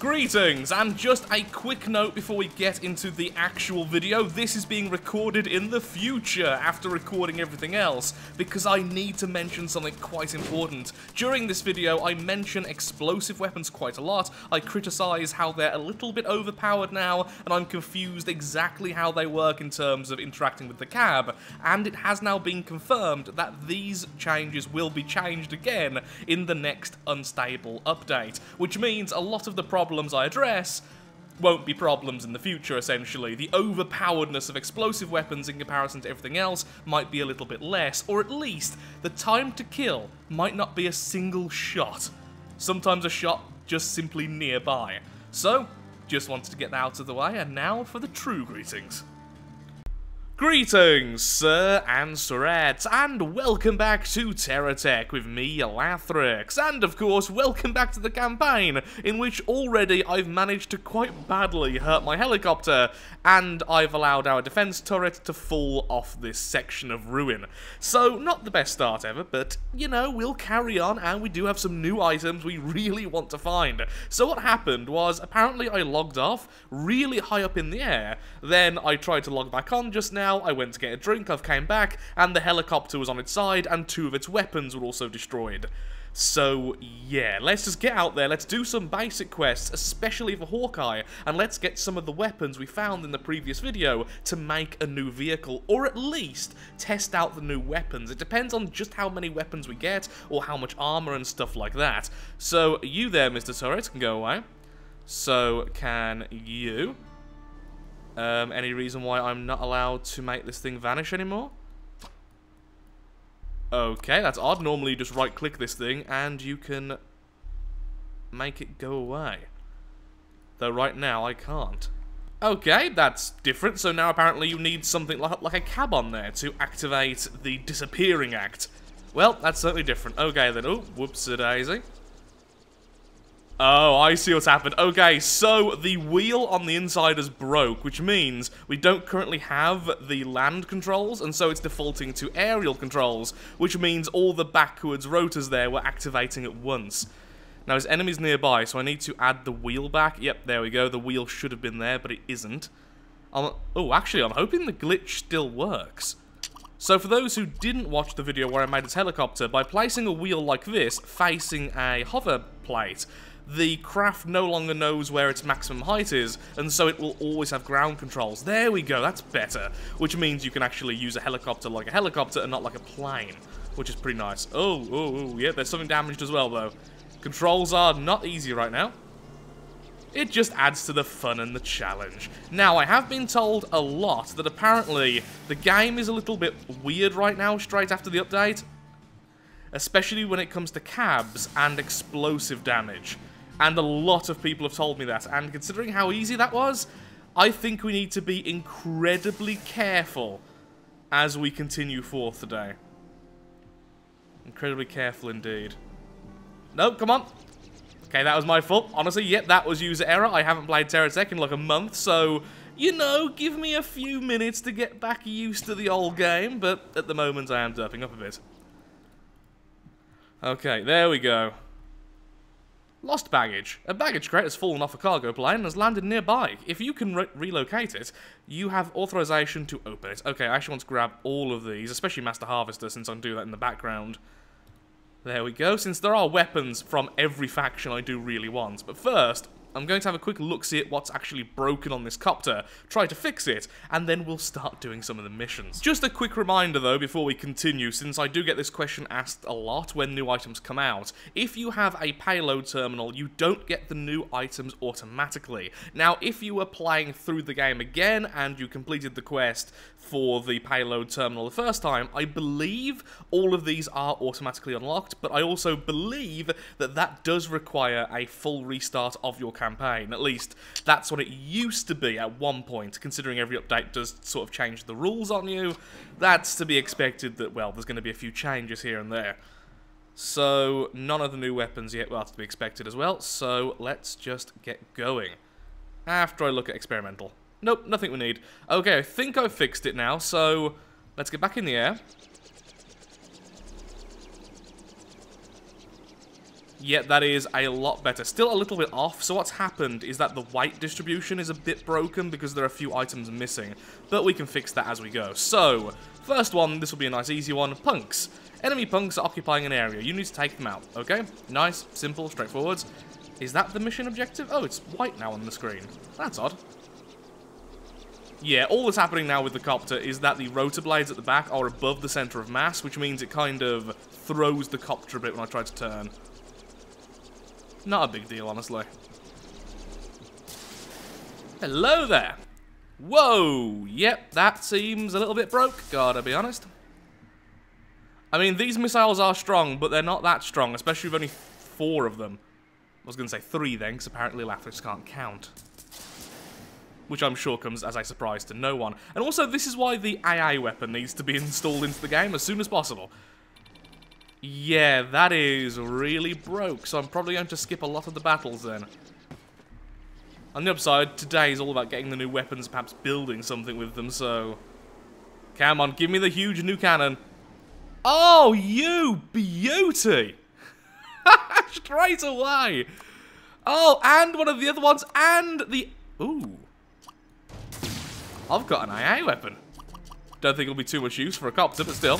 Greetings, and just a quick note before we get into the actual video. This is being recorded in the future after recording everything else, because I need to mention something quite important. During this video, I mention explosive weapons quite a lot. I criticize how they're a little bit overpowered now, and I'm confused exactly how they work in terms of interacting with the cab, and it has now been confirmed that these changes will be changed again in the next unstable update, which means a lot of the problems I address won't be problems in the future, essentially. The overpoweredness of explosive weapons in comparison to everything else might be a little bit less, or at least the time to kill might not be a single shot. Sometimes a shot just simply nearby. So, just wanted to get that out of the way, and now for the true greetings. Greetings, sir and sirettes, and welcome back to Terratech with me, Lathrix, and of course, welcome back to the campaign, in which already I've managed to quite badly hurt my helicopter, and I've allowed our defense turret to fall off this section of ruin. So, not the best start ever, but, you know, we'll carry on, and we do have some new items we really want to find. So what happened was, apparently I logged off really high up in the air, then I tried to log back on just now. I went to get a drink, I've came back, and the helicopter was on its side, and 2 of its weapons were also destroyed. So, yeah, let's just get out there, let's do some basic quests, especially for Hawkeye, and let's get some of the weapons we found in the previous video to make a new vehicle, or at least test out the new weapons. It depends on just how many weapons we get, or how much armor and stuff like that. So, you there, Mr. Turret, can go away. So, can you... any reason why I'm not allowed to make this thing vanish anymore? Okay, that's odd. Normally you just right-click this thing and you can make it go away. Though right now I can't. Okay, that's different. So now apparently you need something like a cab on there to activate the disappearing act. Well, that's certainly different. Okay then. Oh, whoops-a-daisy. Oh, I see what's happened. Okay, so the wheel on the inside is broke, which means we don't currently have the land controls, and so it's defaulting to aerial controls, which means all the backwards rotors there were activating at once. Now, his enemy's nearby, so I need to add the wheel back. Yep, there we go. The wheel should have been there, but it isn't. Oh, actually, I'm hoping the glitch still works. So for those who didn't watch the video where I made this helicopter, by placing a wheel like this facing a hover plate, the craft no longer knows where its maximum height is, and so it will always have ground controls. There we go, that's better. Which means you can actually use a helicopter like a helicopter and not like a plane, which is pretty nice. Oh, yeah, there's something damaged as well, though. Controls are not easy right now. It just adds to the fun and the challenge. Now, I have been told a lot that apparently the game is a little bit weird right now, straight after the update. Especially when it comes to cabs and explosive damage. And a lot of people have told me that, and considering how easy that was, I think we need to be incredibly careful as we continue forth today. Incredibly careful indeed. Nope, come on. Okay, that was my fault. Honestly, yep, that was user error. I haven't played Terratech in like a month, so, you know, give me a few minutes to get back used to the old game, but at the moment I am derping up a bit. Okay, there we go. Lost baggage. A baggage crate has fallen off a cargo plane and has landed nearby. If you can relocate it, you have authorization to open it. Okay, I actually want to grab all of these, especially Master Harvester, since I can do that in the background. There we go, since there are weapons from every faction I do really want. But first, I'm going to have a quick look-see at what's actually broken on this copter, try to fix it, and then we'll start doing some of the missions. Just a quick reminder though before we continue, since I do get this question asked a lot when new items come out. If you have a payload terminal, you don't get the new items automatically. Now, if you were playing through the game again and you completed the quest for the payload terminal the first time, I believe all of these are automatically unlocked, but I also believe that that does require a full restart of your campaign. At least, that's what it used to be at one point, considering every update does sort of change the rules on you. That's to be expected that, well, there's going to be a few changes here and there. So, none of the new weapons yet, well, that's to be expected as well, so let's just get going. After I look at experimental. Nope, nothing we need. Okay, I think I've fixed it now, so let's get back in the air. Yeah, that is a lot better. Still a little bit off, so what's happened is that the weight distribution is a bit broken because there are a few items missing. But we can fix that as we go. So, first one, this will be a nice easy one. Punks. Enemy punks are occupying an area. You need to take them out, okay? Nice, simple, straightforward. Is that the mission objective? Oh, it's white now on the screen. That's odd. Yeah, all that's happening now with the copter is that the rotor blades at the back are above the center of mass, which means it kind of throws the copter a bit when I try to turn. Not a big deal, honestly. Hello there. Whoa, yep, that seems a little bit broke, gotta be honest. I mean, these missiles are strong, but they're not that strong, especially with only 4 of them. I was going to say 3 then, because apparently Lapis can't count. Which I'm sure comes as a surprise to no one. And also, this is why the AA weapon needs to be installed into the game as soon as possible. Yeah, that is really broke, so I'm probably going to skip a lot of the battles then. On the upside, today is all about getting the new weapons, perhaps building something with them, so... Come on, give me the huge new cannon. Oh, you beauty! Straight away! Oh, and one of the other ones, and the... Ooh. I've got an AA weapon. Don't think it'll be too much use for a copter, but still.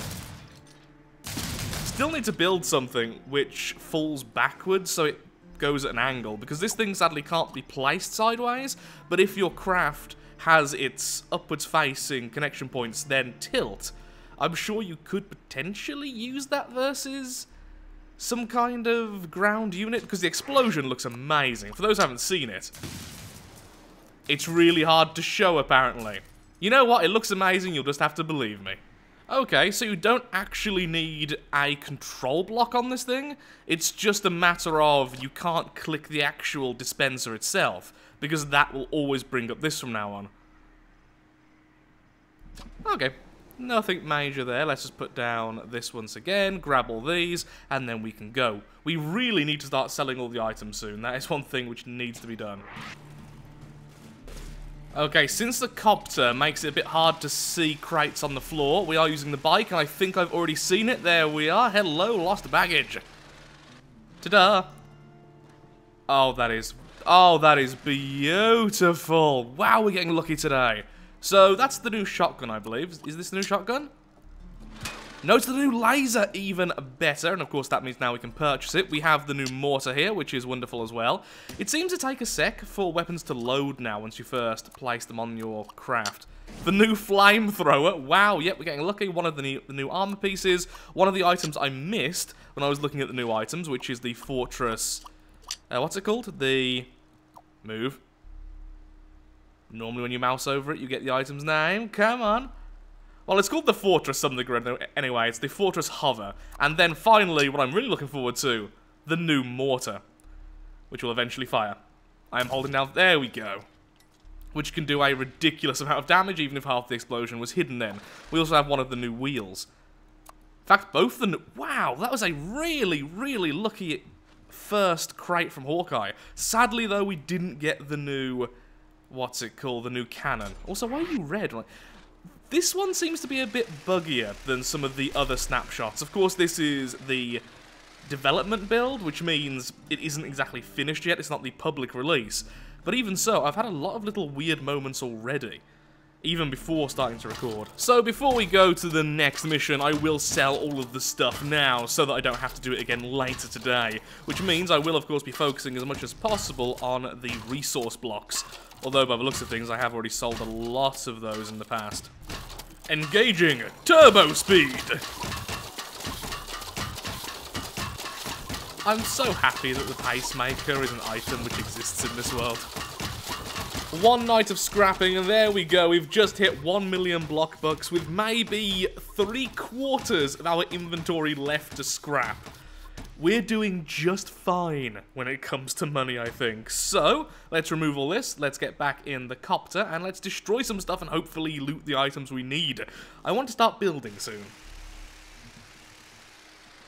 Still need to build something which falls backwards so it goes at an angle, because this thing sadly can't be placed sideways, but if your craft has its upwards facing connection points then tilt, I'm sure you could potentially use that versus some kind of ground unit, because the explosion looks amazing. For those who haven't seen it, it's really hard to show apparently. You know what, it looks amazing, you'll just have to believe me. Okay, so you don't actually need a control block on this thing. It's just a matter of you can't click the actual dispenser itself, because that will always bring up this from now on. Okay, nothing major there. Let's just put down this once again, grab all these, and then we can go. We really need to start selling all the items soon. That is one thing which needs to be done. Okay, since the copter makes it a bit hard to see crates on the floor, we are using the bike, and I think I've already seen it. There we are. Hello, lost baggage. Ta-da. Oh, that is beautiful. Wow, we're getting lucky today. So, that's the new shotgun, I believe. Is this the new shotgun? No, it's the new laser, even better, and of course that means now we can purchase it. We have the new mortar here, which is wonderful as well. It seems to take a sec for weapons to load now once you first place them on your craft. The new flamethrower, wow, yep, we're getting lucky. One of the new armor pieces, one of the items I missed when I was looking at the new items, which is the fortress, what's it called? The move. Normally when you mouse over it, you get the item's name, come on. Well, it's called the Fortress something or other. Anyway, it's the Fortress Hover. And then finally, what I'm really looking forward to, the new mortar, which will eventually fire. I am holding down, there we go. Which can do a ridiculous amount of damage, even if half the explosion was hidden then. We also have one of the new wheels. In fact, both the new, wow, that was a really, really lucky first crate from Hawkeye. Sadly, though, we didn't get the new, what's it called, the new cannon. Also, why are you red? This one seems to be a bit buggier than some of the other snapshots. Of course, this is the development build, which means it isn't exactly finished yet. It's not the public release. But even so, I've had a lot of little weird moments already, even before starting to record. So before we go to the next mission, I will sell all of the stuff now so that I don't have to do it again later today. Which means I will, of course, be focusing as much as possible on the resource blocks. Although, by the looks of things, I have already sold a lot of those in the past. Engaging turbo speed! I'm so happy that the pacemaker is an item which exists in this world. One night of scrapping, and there we go. We've just hit 1 million block bucks with maybe 3/4 of our inventory left to scrap. We're doing just fine when it comes to money, I think. So, let's remove all this, let's get back in the copter, and let's destroy some stuff and hopefully loot the items we need. I want to start building soon.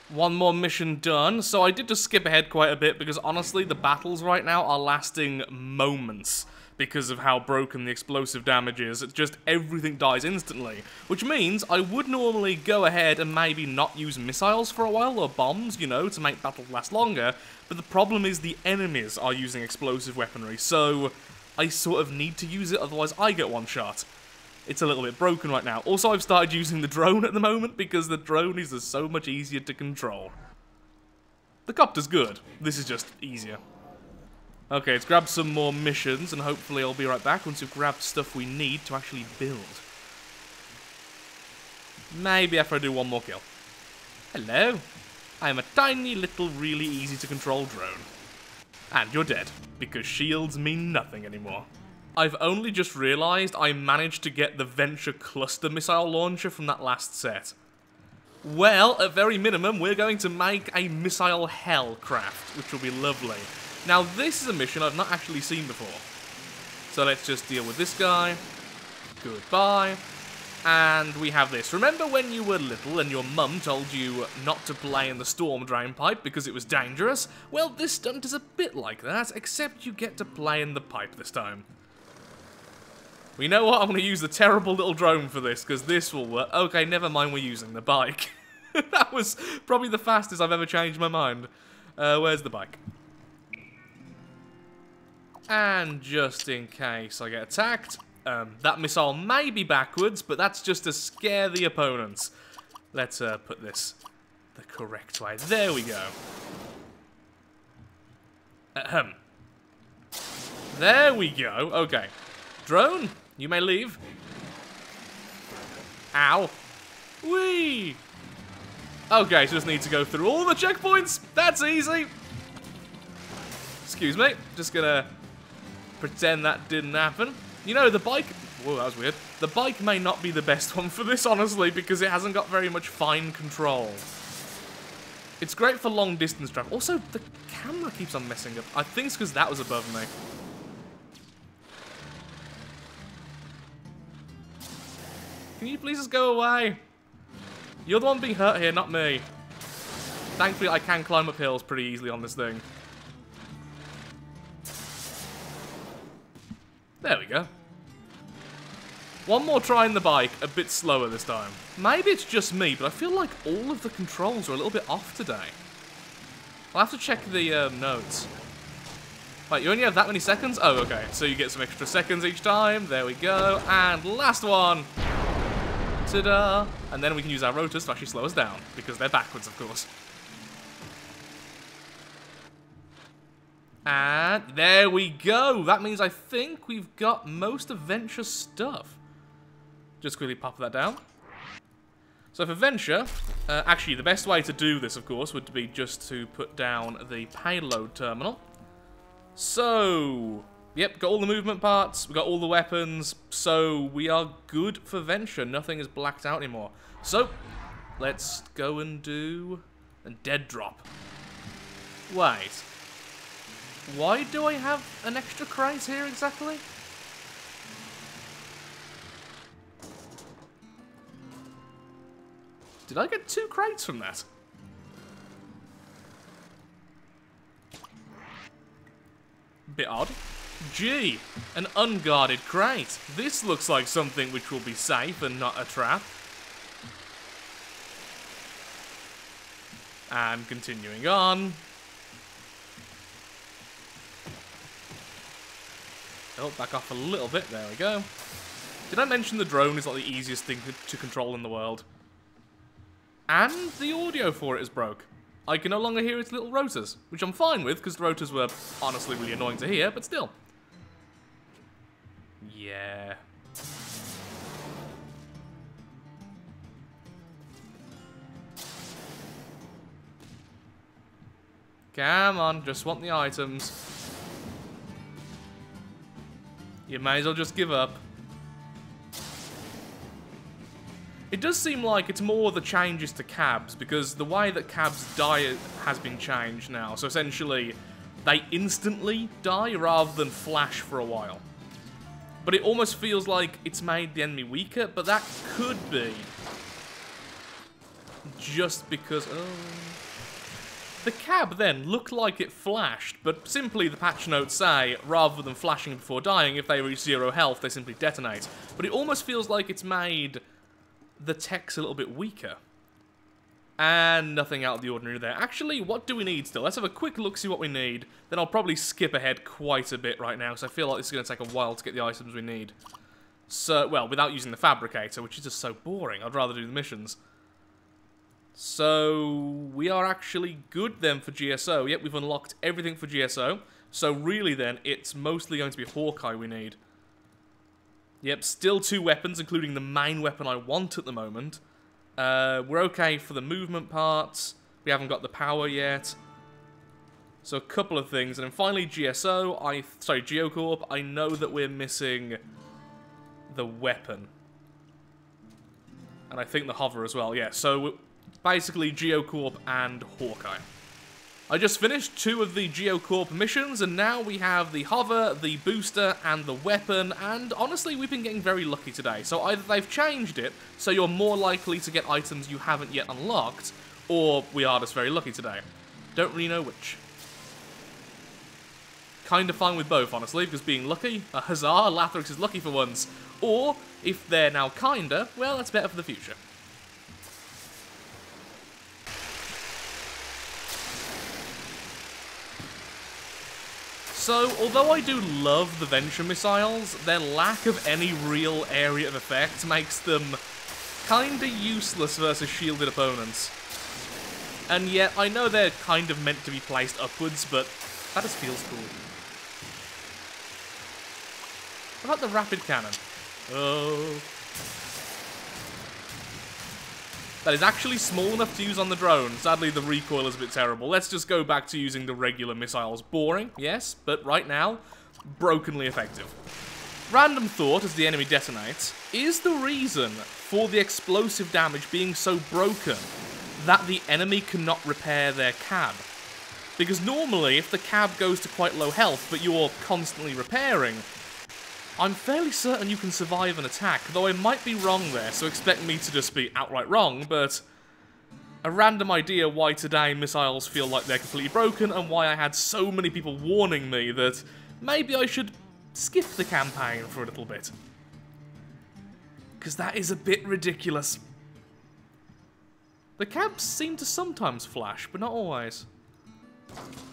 One more mission done. So I did just skip ahead quite a bit because honestly the battles right now are lasting moments because of how broken the explosive damage is. It's just everything dies instantly, which means I would normally go ahead and maybe not use missiles for a while or bombs, you know, to make battles last longer, but the problem is the enemies are using explosive weaponry, so I sort of need to use it, otherwise I get one shot. It's a little bit broken right now. Also, I've started using the drone at the moment because the drone is just so much easier to control. The copter's good. This is just easier. Okay, let's grab some more missions and hopefully I'll be right back once we've grabbed stuff we need to actually build. Maybe after I do one more kill. Hello. I am a tiny little really easy to control drone. And you're dead, because shields mean nothing anymore. I've only just realised I managed to get the Venture Cluster Missile Launcher from that last set. Well, at very minimum, we're going to make a Missile Hell craft, which will be lovely. Now, this is a mission I've not actually seen before. So let's just deal with this guy. Goodbye. And we have this. Remember when you were little and your mum told you not to play in the storm drain pipe because it was dangerous? Well, this stunt is a bit like that, except you get to play in the pipe this time. Well, you know what? I'm going to use the terrible little drone for this, because this will work. Okay, never mind, we're using the bike. That was probably the fastest I've ever changed my mind. Where's the bike? And just in case I get attacked, that missile may be backwards, but that's just to scare the opponents. Let's put this the correct way. There we go. Ahem. There we go. Okay. Drone, you may leave. Ow. Whee! Okay, so just need to go through all the checkpoints. That's easy. Excuse me. Just gonna pretend that didn't happen. You know, the bike... Whoa, that was weird. The bike may not be the best one for this, honestly, because it hasn't got very much fine control. It's great for long distance travel. Also, the camera keeps on messing up. I think it's because that was above me. Can you please just go away? You're the one being hurt here, not me. Thankfully, I can climb up hills pretty easily on this thing. There we go. One more try in the bike, a bit slower this time. Maybe it's just me, but I feel like all of the controls are a little bit off today. I'll have to check the notes. Wait, you only have that many seconds? Oh, okay. So you get some extra seconds each time. There we go. And last one. Ta-da! And then we can use our rotors to actually slow us down, because they're backwards, of course. And there we go! That means I think we've got most of Venture's stuff. Just quickly pop that down. So for Venture, actually the best way to do this, of course, would be just to put down the payload terminal. So... Yep, got all the movement parts, we got all the weapons, so we are good for Venture. Nothing is blacked out anymore. So, let's go and do a dead drop. Wait. Why do I have an extra crate here exactly? Did I get 2 crates from that? Bit odd. Gee, an unguarded crate. This looks like something which will be safe and not a trap. And continuing on. Oh, back off a little bit. There we go. Did I mention the drone is like the easiest thing to control in the world? And the audio for it is broke. I can no longer hear its little rotors, which I'm fine with, because the rotors were honestly really annoying to hear, but still. Yeah. Come on, just want the items. You may as well just give up. It does seem like it's more the changes to cabs, because the way that cabs die has been changed now. So essentially, they instantly die rather than flash for a while. But it almost feels like it's made the enemy weaker, but that could be just because... Oh. The cab then looked like it flashed, but simply the patch notes say, rather than flashing before dying, if they reach 0 health, they simply detonate. But it almost feels like it's made the text a little bit weaker. And nothing out of the ordinary there. Actually, what do we need still? Let's have a quick look, see what we need. Then I'll probably skip ahead quite a bit right now, because I feel like this is going to take a while to get the items we need. So, well, without using the fabricator, which is just so boring. I'd rather do the missions. So, we are actually good then for GSO. Yep, we've unlocked everything for GSO. So really then, it's mostly going to be Hawkeye we need. Yep, still 2 weapons, including the main weapon I want at the moment. We're okay for the movement parts. We haven't got the power yet. So a couple of things. And then finally GSO, Geocorp, I know that we're missing the weapon. And I think the hover as well, yeah. So basically Geocorp and Hawkeye. I just finished 2 of the Geocorp missions, and now we have the hover, the booster, and the weapon, and honestly, we've been getting very lucky today. So either they've changed it, so you're more likely to get items you haven't yet unlocked, or we are just very lucky today. Don't really know which. Kinda fine with both, honestly, because being lucky, a huzzah, Lathrix is lucky for once. Or, if they're now kinda, well, that's better for the future. So, although I do love the Venture missiles, their lack of any real area of effect makes them kinda useless versus shielded opponents. And yet, I know they're kind of meant to be placed upwards, but that just feels cool. What about the rapid cannon? Oh. That is actually small enough to use on the drone. Sadly, the recoil is a bit terrible. Let's just go back to using the regular missiles. Boring, yes, but right now, brokenly effective. Random thought as the enemy detonates, is the reason for the explosive damage being so broken that the enemy cannot repair their cab? Because normally, if the cab goes to quite low health, but you're constantly repairing, I'm fairly certain you can survive an attack, though I might be wrong there, so expect me to just be outright wrong, but a random idea why today missiles feel like they're completely broken, and why I had so many people warning me that maybe I should skip the campaign for a little bit. Because that is a bit ridiculous. The cabs seem to sometimes flash, but not always.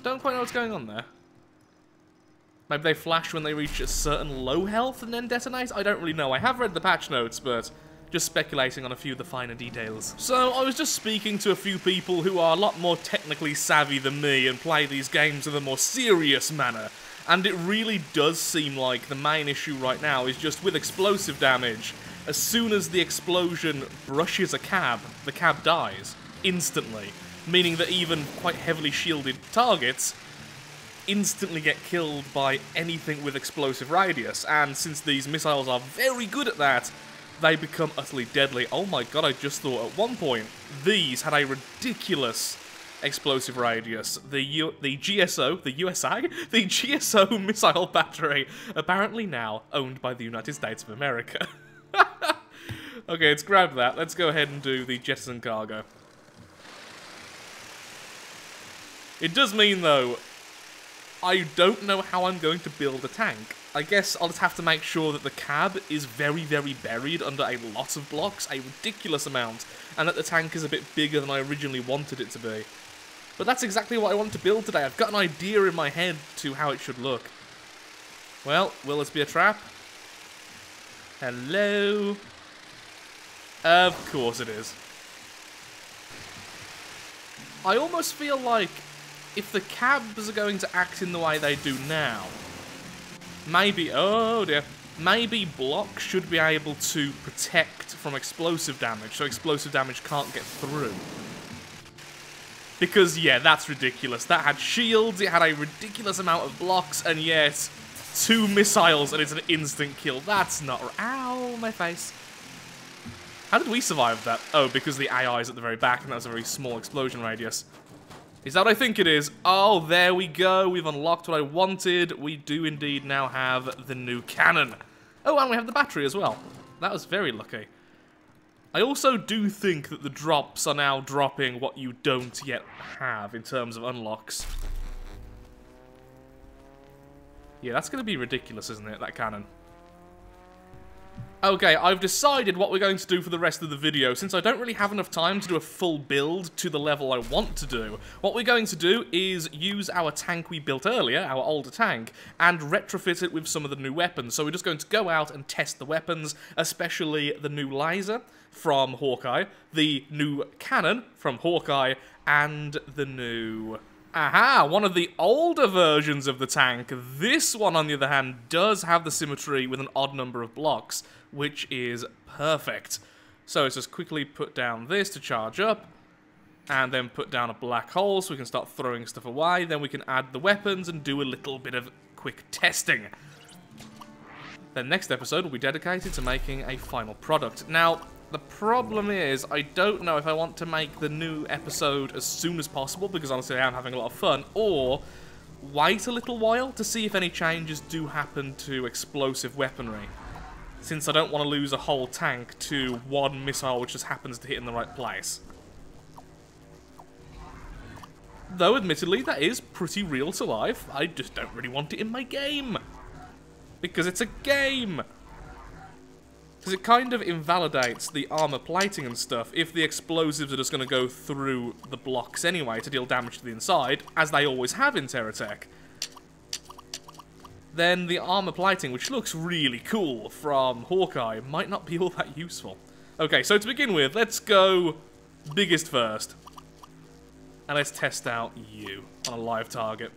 Don't quite know what's going on there. Maybe they flash when they reach a certain low health and then detonate? I don't really know. I have read the patch notes, but just speculating on a few of the finer details. So, I was just speaking to a few people who are a lot more technically savvy than me and play these games in a more serious manner. And it really does seem like the main issue right now is just with explosive damage. As soon as the explosion brushes a cab, the cab dies. Instantly. Meaning that even quite heavily shielded targets instantly get killed by anything with explosive radius, and since these missiles are very good at that, they become utterly deadly. Oh my god, I just thought at one point these had a ridiculous explosive radius. The GSO, the USA? The GSO missile battery, apparently now owned by the United States of America. Okay, let's grab that. Let's go ahead and do the jettison cargo. It does mean, though, I don't know how I'm going to build a tank. I guess I'll just have to make sure that the cab is very, very buried under a lot of blocks, a ridiculous amount, and that the tank is a bit bigger than I originally wanted it to be. But that's exactly what I want to build today. I've got an idea in my head to how it should look. Well, will this be a trap? Hello? Of course it is. I almost feel like if the cabs are going to act in the way they do now, maybe, oh dear, maybe blocks should be able to protect from explosive damage, so explosive damage can't get through. Because, yeah, that's ridiculous. That had shields, it had a ridiculous amount of blocks, and yet 2 missiles and it's an instant kill. That's not... Ow, my face. How did we survive that? Oh, because the AI is at the very back, and that's a very small explosion radius. Is that what I think it is? Oh, there we go. We've unlocked what I wanted. We do indeed now have the new cannon. Oh, and we have the battery as well. That was very lucky. I also do think that the drops are now dropping what you don't yet have in terms of unlocks. Yeah, that's going to be ridiculous, isn't it, that cannon? Okay, I've decided what we're going to do for the rest of the video. Since I don't really have enough time to do a full build to the level I want to do, what we're going to do is use our tank we built earlier, our older tank, and retrofit it with some of the new weapons. So we're just going to go out and test the weapons, especially the new laser from Hawkeye, the new cannon from Hawkeye, and the new... Aha! One of the older versions of the tank. This one, on the other hand, does have the symmetry with an odd number of blocks, which is perfect. So let's just quickly put down this to charge up, and then put down a black hole so we can start throwing stuff away. Then we can add the weapons and do a little bit of quick testing. Then next episode will be dedicated to making a final product. Now, the problem is, I don't know if I want to make the new episode as soon as possible, because honestly I am having a lot of fun, or wait a little while to see if any changes do happen to explosive weaponry, since I don't want to lose a whole tank to one missile which just happens to hit in the right place. Though, admittedly, that is pretty real to life. I just don't really want it in my game, because it's a game. Because it kind of invalidates the armor plating and stuff if the explosives are just going to go through the blocks anyway to deal damage to the inside, as they always have in Terratech. Then the armor plating, which looks really cool from Hawkeye, might not be all that useful. Okay, so to begin with, let's go biggest first. And let's test out you on a live target.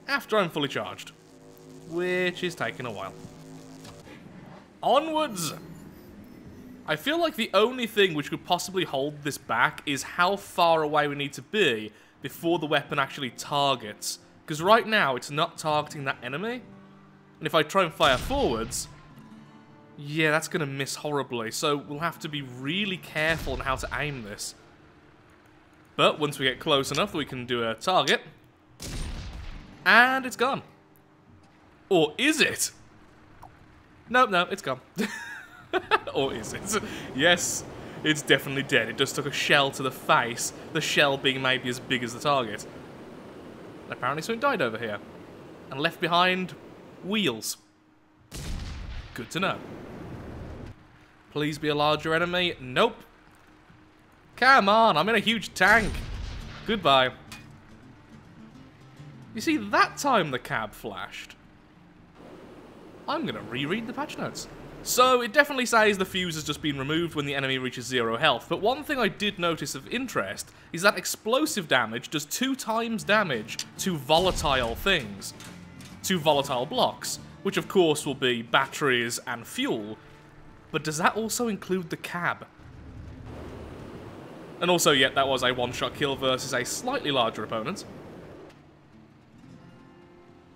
After I'm fully charged. Which is taking a while. Onwards! I feel like the only thing which could possibly hold this back is how far away we need to be before the weapon actually targets. Because right now, it's not targeting that enemy. And if I try and fire forwards, yeah, that's going to miss horribly. So we'll have to be really careful on how to aim this. But once we get close enough, we can do a target. And it's gone. Or is it? No, it's gone. Or is it? Yes, it's definitely dead. It just took a shell to the face, the shell being maybe as big as the target. And apparently something died over here. And left behind wheels. Good to know. Please be a larger enemy. Nope. Come on, I'm in a huge tank. Goodbye. You see, that time the cab flashed. I'm going to reread the patch notes. So, it definitely says the fuse has just been removed when the enemy reaches 0 health, but one thing I did notice of interest is that explosive damage does 2 times damage to volatile things. To volatile blocks, which of course will be batteries and fuel, but does that also include the cab? And also, yeah, that was a one-shot kill versus a slightly larger opponent.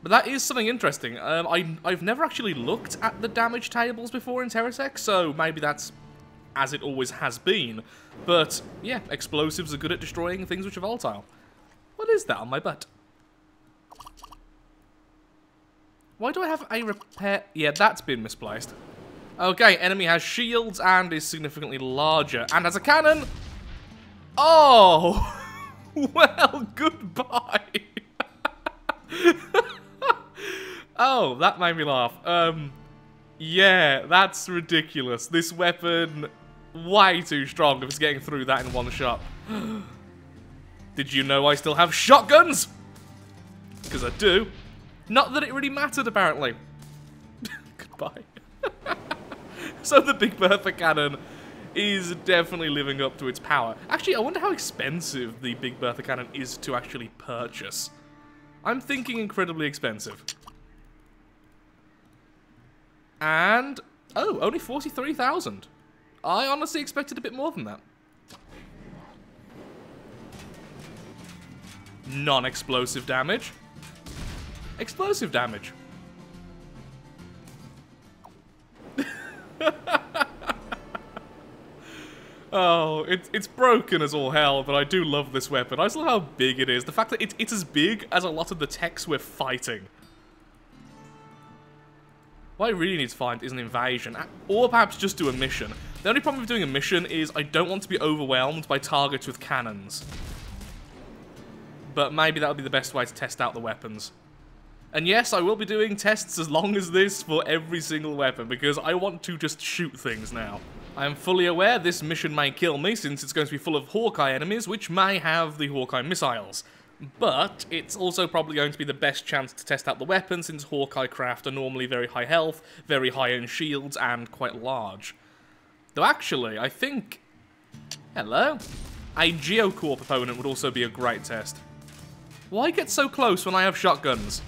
But that is something interesting. I've never actually looked at the damage tables before in Terratech, so maybe that's as it always has been. But, yeah, explosives are good at destroying things which are volatile. What is that on my butt? Why do I have a repair? Yeah, that's been misplaced. Okay, enemy has shields and is significantly larger. And has a cannon! Oh! Well, goodbye! Oh, that made me laugh. Yeah, that's ridiculous. This weapon, way too strong if it's getting through that in one shot. Did you know I still have shotguns? Because I do. Not that it really mattered, apparently. Goodbye. So the Big Bertha cannon is definitely living up to its power. Actually, I wonder how expensive the Big Bertha cannon is to actually purchase. I'm thinking incredibly expensive. And, oh, only 43,000. I honestly expected a bit more than that. Non-explosive damage. Explosive damage. Oh, it's broken as all hell, but I do love this weapon. I just love how big it is. The fact that it's as big as a lot of the techs we're fighting. What I really need to find is an invasion, or perhaps just do a mission. The only problem with doing a mission is I don't want to be overwhelmed by targets with cannons. But maybe that would be the best way to test out the weapons. And yes, I will be doing tests as long as this for every single weapon, because I want to just shoot things now. I am fully aware this mission may kill me, since it's going to be full of Hawkeye enemies, which may have the Hawkeye missiles. But it's also probably going to be the best chance to test out the weapon, since Hawkeye craft are normally very high health, very high in shields, and quite large. Though actually, I think... Hello? A Geocorp opponent would also be a great test. Why get so close when I have shotguns?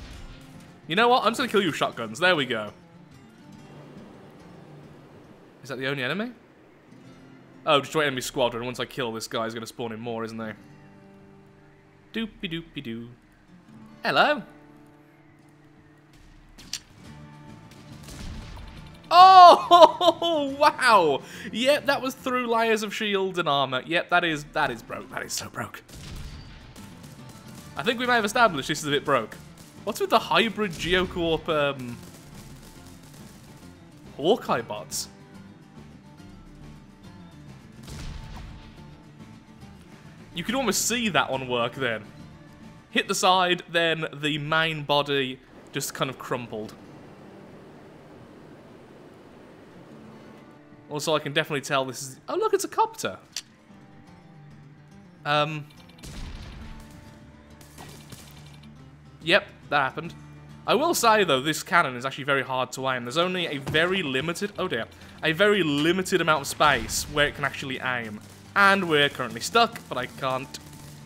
You know what? I'm just going to kill you with shotguns. There we go. Is that the only enemy? Oh, destroy enemy squadron. Once I kill this guy, he's going to spawn in more, isn't he? Doopy-doopy-doo. Hello? Oh, wow! Yep, that was through layers of shields and armor. Yep, that is broke. That is so broke. I think we may have established this is a bit broke. What's with the hybrid Geocorp, Hawkeye bots? You can almost see that on work then. Hit the side, then the main body just kind of crumpled. Also, I can definitely tell this is... Oh, look, it's a copter. Yep, that happened. I will say, though, this cannon is actually very hard to aim. There's only a very limited... Oh, dear. A very limited amount of space where it can actually aim. And we're currently stuck, but I can't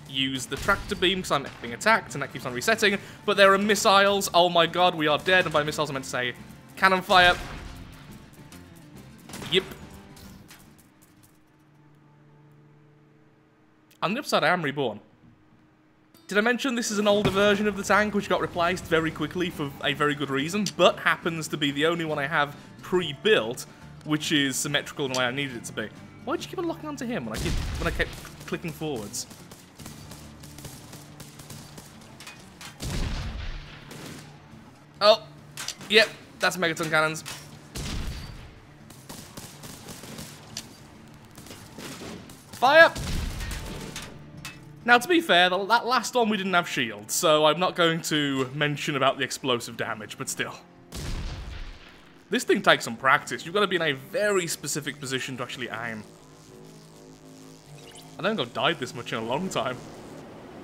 use the tractor beam because I'm being attacked, and that keeps on resetting. But there are missiles. Oh, my God, we are dead. And by missiles, I meant to say cannon fire. Yep. On the upside, I am reborn. Did I mention this is an older version of the tank which got replaced very quickly for a very good reason, but happens to be the only one I have pre-built, which is symmetrical in the way I needed it to be. Why did you keep on locking onto him when I kept clicking forwards? Oh, yep, that's megaton cannons. Fire! Now, to be fair, that last one we didn't have shields, so I'm not going to mention about the explosive damage, but still. This thing takes some practice. You've got to be in a very specific position to actually aim. I don't think I've died this much in a long time.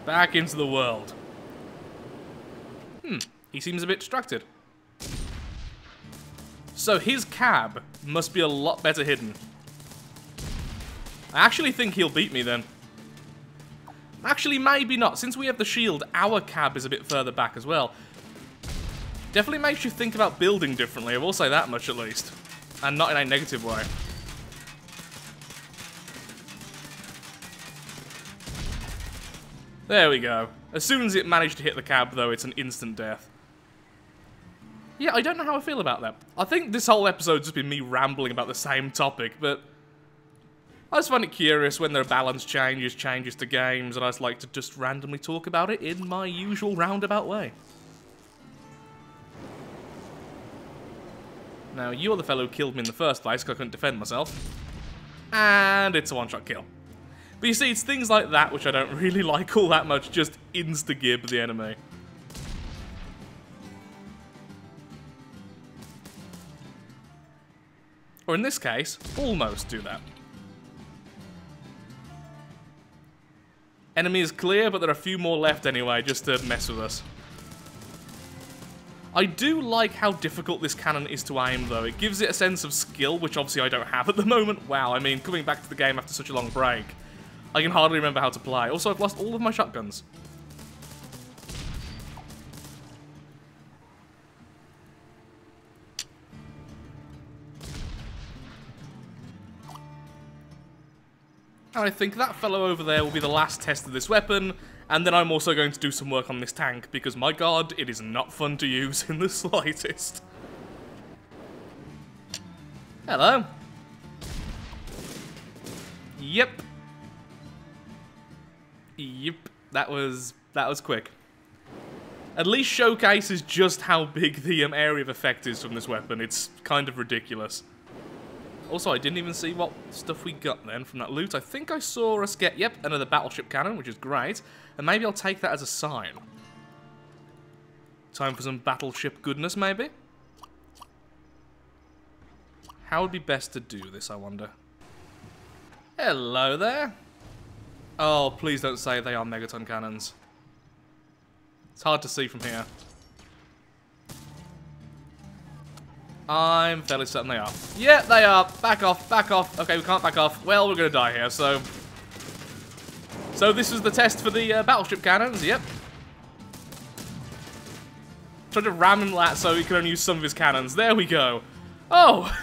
Back into the world. He seems a bit distracted. So his cab must be a lot better hidden. I actually think he'll beat me then. Actually, maybe not. Since we have the shield, our cab is a bit further back as well. Definitely makes you think about building differently, I will say that much at least. And not in a negative way. There we go. As soon as it managed to hit the cab, though, it's an instant death. Yeah, I don't know how I feel about that. I think this whole episode's just been me rambling about the same topic, but... I just find it curious when there are balance changes to games, and I just like to just randomly talk about it in my usual roundabout way. Now, you're the fellow who killed me in the first place, because I couldn't defend myself. And it's a one-shot kill. But you see, it's things like that which I don't really like all that much, just insta-gib the enemy. Or in this case, almost do that. Enemy is clear, but there are a few more left anyway, just to mess with us. I do like how difficult this cannon is to aim, though. It gives it a sense of skill, which obviously I don't have at the moment. Wow, I mean, coming back to the game after such a long break, I can hardly remember how to play. Also, I've lost all of my shotguns. And I think that fellow over there will be the last test of this weapon, and then I'm also going to do some work on this tank, because my god, it is not fun to use in the slightest. Hello. Yep. Yep. That was quick. At least showcases just how big the area of effect is from this weapon. It's kind of ridiculous. Also, I didn't even see what stuff we got then from that loot. I think I saw us get, yep, another battleship cannon, which is great. And maybe I'll take that as a sign. Time for some battleship goodness, maybe? How would be best to do this, I wonder? Hello there. Oh, please don't say they are megaton cannons. It's hard to see from here. I'm fairly certain they are. Yeah, they are. Back off, back off. Okay, we can't back off. Well, we're gonna die here, so... So this is the test for the battleship cannons, yep. Try to ram him that so he can only use some of his cannons. There we go. Oh!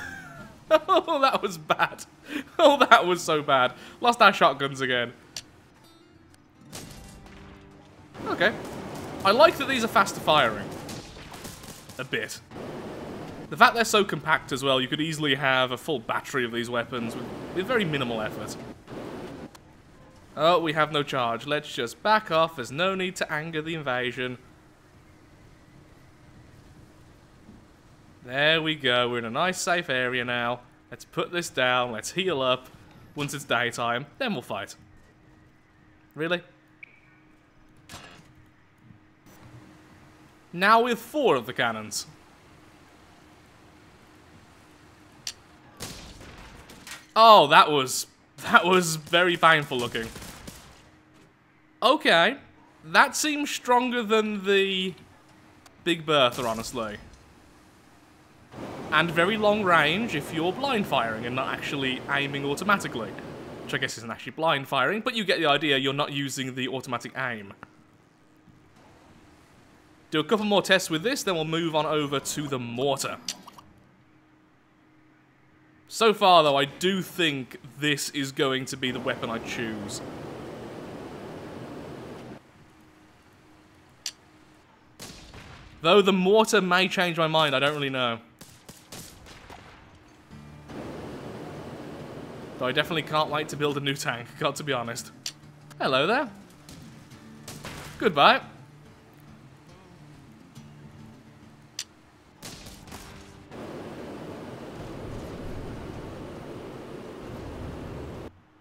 Oh, that was bad. Oh, that was so bad. Lost our shotguns again. Okay. I like that these are faster firing. A bit. The fact they're so compact as well, you could easily have a full battery of these weapons with very minimal effort. Oh, we have no charge. Let's just back off. There's no need to anger the invasion. There we go. We're in a nice safe area now. Let's put this down. Let's heal up. Once it's daytime, then we'll fight. Really? Now with 4 of the cannons. Oh, that was very painful looking. Okay. That seems stronger than the Big Bertha, honestly. And very long range if you're blind firing and not actually aiming automatically. Which I guess isn't actually blind firing, but you get the idea, you're not using the automatic aim. Do a couple more tests with this, then we'll move on over to the mortar. So far, though, I do think this is going to be the weapon I choose. Though the mortar may change my mind, I don't really know. Though I definitely can't wait to build a new tank, got to be honest. Hello there. Goodbye.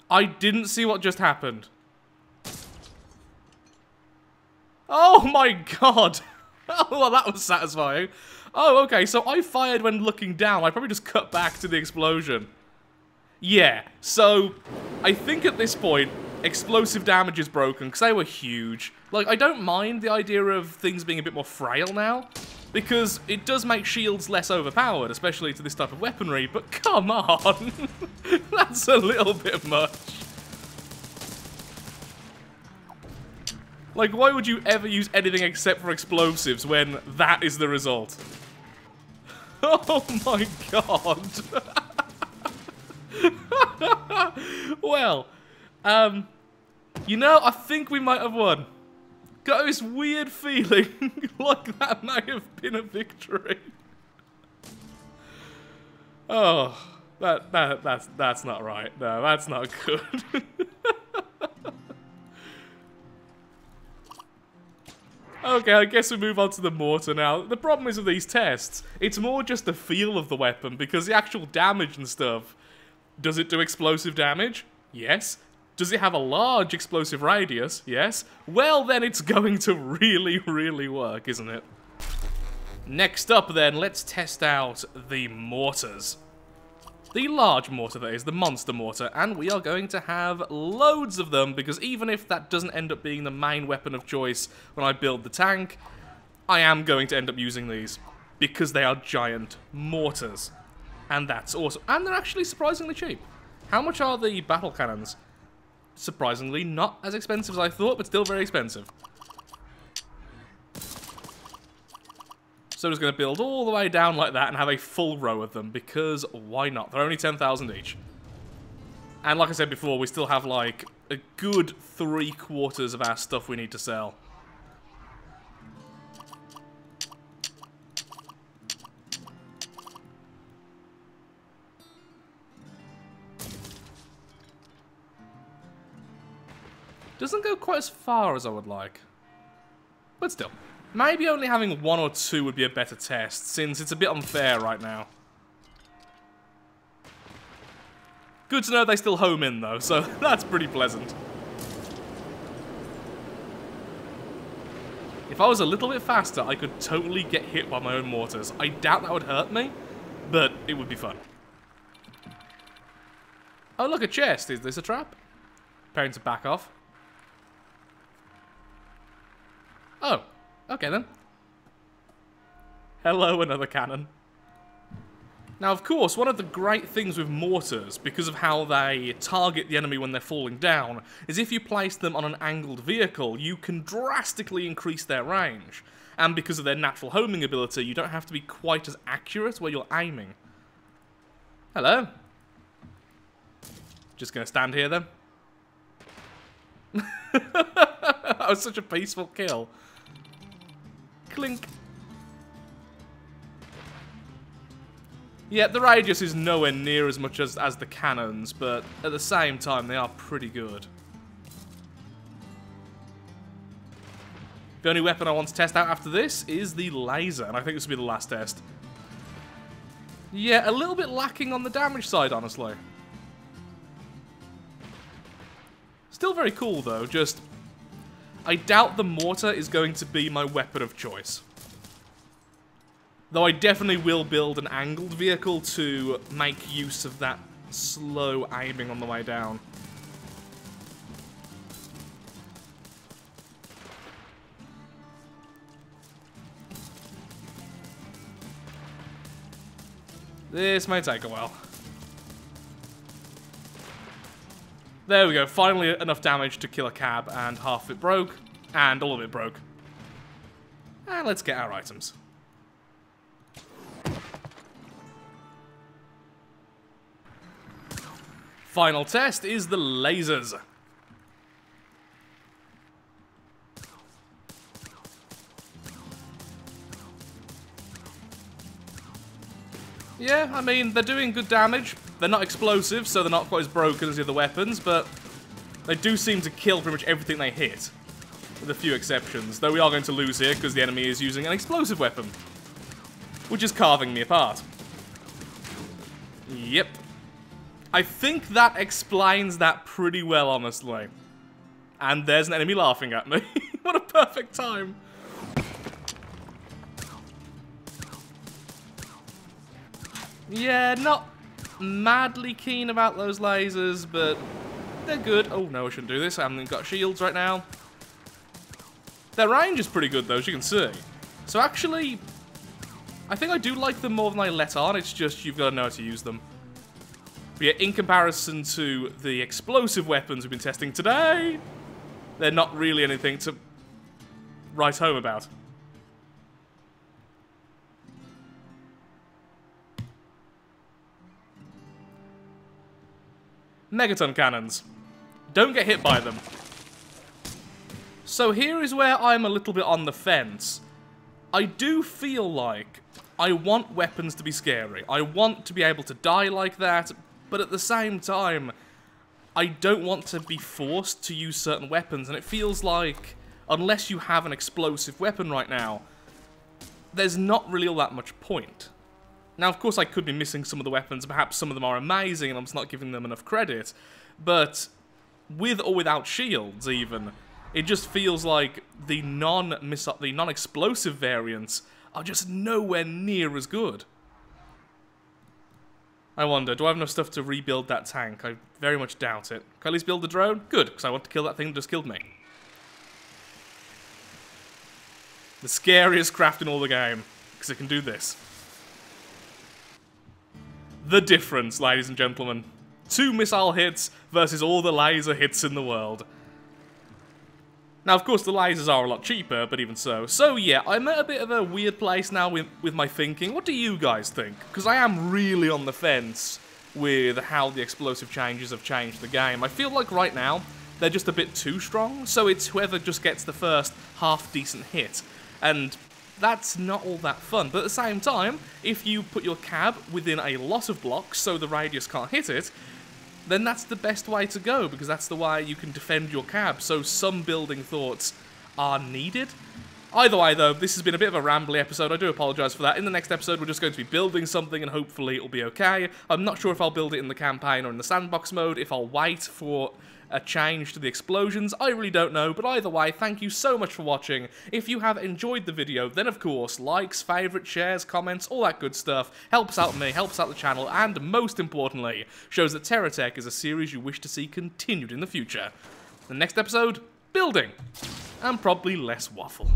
I didn't see what just happened. Oh my god! Oh, well, that was satisfying. Oh, okay, so I fired when looking down. I probably just cut back to the explosion. Yeah, so I think at this point, explosive damage is broken, because they were huge. Like, I don't mind the idea of things being a bit more frail now, because it does make shields less overpowered, especially to this type of weaponry, but come on! That's a little bit much. Like, why would you ever use anything except for explosives when that is the result? Oh my god! Well, you know, I think we might have won. Got this weird feeling like that may have been a victory. Oh, that's not right. No, that's not good. Okay, I guess we move on to the mortar now. The problem is with these tests, it's more just the feel of the weapon, because the actual damage and stuff. Does it do explosive damage? Yes. Does it have a large explosive radius? Yes. Well, then it's going to really, really work, isn't it? Next up, then, let's test out the mortars. The large mortar, that is, the monster mortar, and we are going to have loads of them, because even if that doesn't end up being the main weapon of choice when I build the tank, I am going to end up using these, because they are giant mortars. And that's awesome. And they're actually surprisingly cheap. How much are the battle cannons? Surprisingly not as expensive as I thought, but still very expensive. So I'm just going to build all the way down like that and have a full row of them, because why not? They're only 10,000 each. And like I said before, we still have like a good 3/4 of our stuff we need to sell. Doesn't go quite as far as I would like. But still. Maybe only having 1 or 2 would be a better test, since it's a bit unfair right now. Good to know they still home in, though, so that's pretty pleasant. If I was a little bit faster, I could totally get hit by my own mortars. I doubt that would hurt me, but it would be fun. Oh, look, a chest. Is this a trap? Preparing to back off. Oh, okay then. Hello, another cannon. Now, of course, one of the great things with mortars, because of how they target the enemy when they're falling down, is if you place them on an angled vehicle, you can drastically increase their range. And because of their natural homing ability, you don't have to be quite as accurate where you're aiming. Hello. Just gonna stand here then. That was such a peaceful kill. Clink. Yeah, the radius is nowhere near as much as the cannons, but at the same time, they are pretty good. The only weapon I want to test out after this is the laser, and I think this will be the last test. Yeah, a little bit lacking on the damage side, honestly. Still very cool, though, just... I doubt the mortar is going to be my weapon of choice. Though I definitely will build an angled vehicle to make use of that slow aiming on the way down. This may take a while. There we go, finally enough damage to kill a cab, and half of it broke, and all of it broke. And let's get our items. Final test is the lasers. Yeah, I mean, they're doing good damage. They're not explosive, so they're not quite as broken as the other weapons, but they do seem to kill pretty much everything they hit, with a few exceptions. Though we are going to lose here because the enemy is using an explosive weapon, which is carving me apart. Yep. I think that explains that pretty well, honestly. And there's an enemy laughing at me. What a perfect time. Yeah, not madly keen about those lasers, but they're good. Oh, no, I shouldn't do this. I haven't got shields right now. Their range is pretty good, though, as you can see. So actually, I think I do like them more than I let on. It's just you've got to know how to use them. But yeah, in comparison to the explosive weapons we've been testing today, they're not really anything to write home about. Megaton cannons. Don't get hit by them. So here is where I'm a little bit on the fence. I do feel like I want weapons to be scary. I want to be able to die like that, but at the same time, I don't want to be forced to use certain weapons, and it feels like, unless you have an explosive weapon right now, there's not really all that much point. Now, of course, I could be missing some of the weapons, perhaps some of them are amazing, and I'm just not giving them enough credit, but with or without shields, even, it just feels like the non-explosive variants are just nowhere near as good. I wonder, do I have enough stuff to rebuild that tank? I very much doubt it. Can I at least build the drone? Good, because I want to kill that thing that just killed me. The scariest craft in all the game, because it can do this. The difference, ladies and gentlemen. 2 missile hits versus all the laser hits in the world. Now, of course, the lasers are a lot cheaper, but even so. So, yeah, I'm at a bit of a weird place now with my thinking. What do you guys think? Because I am really on the fence with how the explosive changes have changed the game. I feel like right now, they're just a bit too strong, so it's whoever just gets the first half-decent hit. And that's not all that fun. But at the same time, if you put your cab within a lot of blocks so the radius can't hit it, then that's the best way to go, because that's the way you can defend your cab. So some building thoughts are needed. Either way, though, this has been a bit of a rambly episode. I do apologise for that. In the next episode, we're just going to be building something, and hopefully it'll be okay. I'm not sure if I'll build it in the campaign or in the sandbox mode, if I'll wait for a change to the explosions. I really don't know, but either way, thank you so much for watching. If you have enjoyed the video, then of course, likes, favourites, shares, comments, all that good stuff helps out me, helps out the channel, and most importantly, shows that Terratech is a series you wish to see continued in the future. The next episode, building, and probably less waffle.